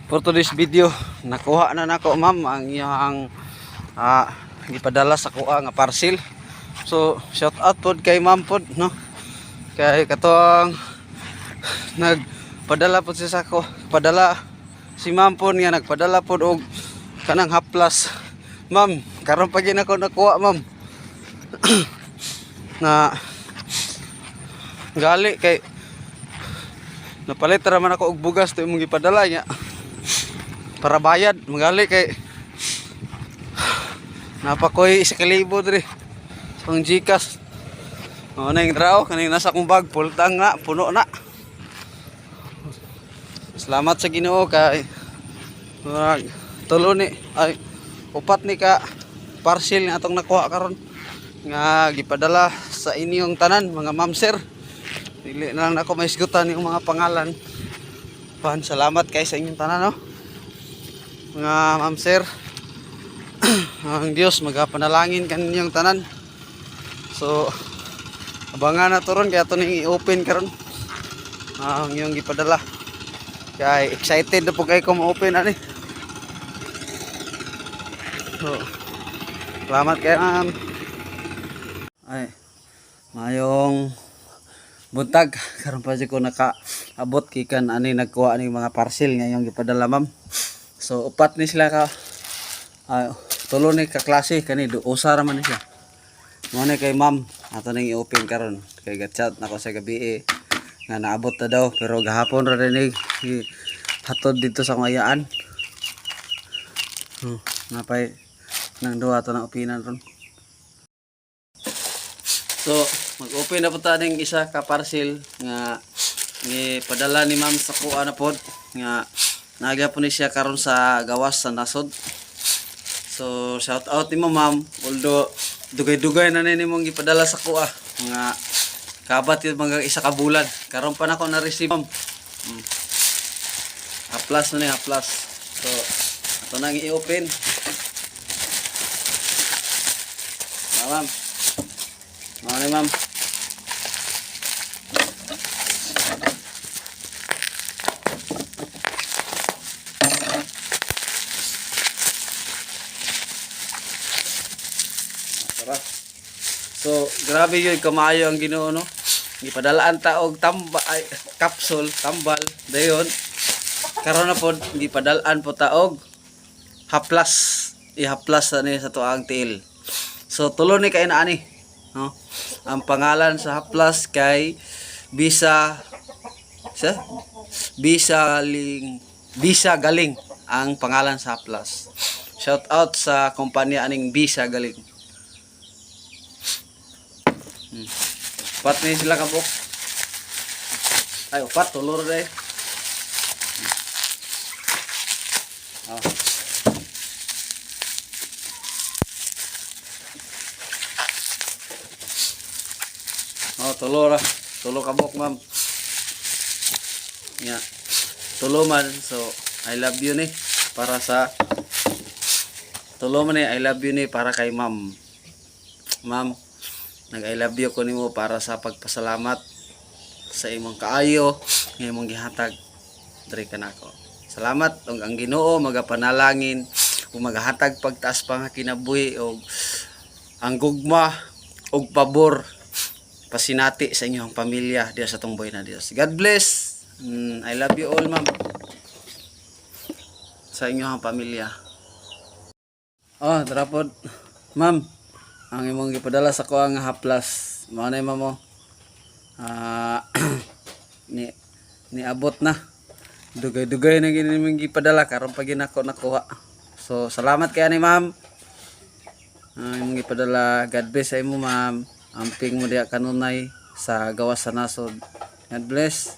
For today's video, nakuha na nako ma'am ang iyang gipadala sa kuha nga parcel. So shout out pod kay ma'am pod no. Kay katong nagpadala pod siya sa ko. Padala si ma'am pod nga nagpadala pod og kanang haplas. Ma'am, karon pa gyud ako nakuha ma'am. Na gali kay napalit ra man ako og bugas to imong gipadala nya. Para bayad magali kay napakoy 1,000 diri pang Gcash. O na yung draw kaning nasa kong bag pultang na puno na. Salamat sa Ginoo kay tulo ni ay upat ni ka parcel nga atong nakuha karon nga gipadala sa inyong tanan mga ma'am sir. Dili na lang ako maisgutan yung mga pangalan. Salamat kay sa inyong tanan no. Mga ma'am sir, ang Diyos magapanalangin kaninyong tanan. So abangan na to ron kaya ito nang i-open karon ang iyong gipadala. Kaya excited na po kayo kung ma-open ani. So salamat kayo ma'am. Ay mayong buntag karon pa ko nakaabot kikan ani nagkuha ani mga parcel nga iyong gipadala ma'am. So upat ni sila ka tulo ni ka klase kani usa ra man ni siya. Mo ni kay ma'am ato nang i-open karon kay gatchat nako sa gabi nga naabot na daw pero gahapon ra din hatod dito sa mayaan. Napay nang duha to na opinan ron. So mag-open na po ta ning isa ka parcel nga ni padala ni ma'am sa kuha na pod nga nagyapon ni siya karon sa gawas sa nasod. So shout out nimo ma'am, although dugay-dugay na nimong gipadala sa kuha nga kabat yung mga isa ka bulan karon pa nako na receive ma'am. Haplas na ni haplas. So ato nang i-open. Ma'am. Ma'am ma'am. So grabe yun kamayo ang Ginoo no. Gipadalaan ta og capsule tambal dayon. Karon na pod gipadalaan po ta og haplas. Ihaplas ani sa tuang tiil. So tulo ni kay ani no. Ang pangalan sa haplas kay Bisa Galing ang pangalan sa haplas. Shout out sa kumpanya aning Bisa Galing. Upat ni sila kabok. Ay upat tulor dai. Tulor kabok ma'am. Ya. Tulo man so I love you ni para sa tulo man ni I love you ni para kay ma'am. Ma'am nag-I love you ko nimo para sa pagpasalamat sa imong kaayo nga imong gihatag diri kanako. Salamat ug ang Ginoo magapanalangin ug magahatag pagtaas pa nga kinabuhi og ang gugma ug pabor pasinati sa inyong pamilya diya sa tong buhay na Dios. God bless. I love you all ma'am. Sa inyong pamilya. Drapod ma'am. Ang imong gipadala sa ko ang haplas mao na mo ni abot na dugay-dugay na gini imong gipadala karon pa ginako nakuha. So salamat kay ani ma'am. Imong gipadala. God bless sa imo ma'am. Amping mo diya kanunay sa gawas sa nasod. God bless.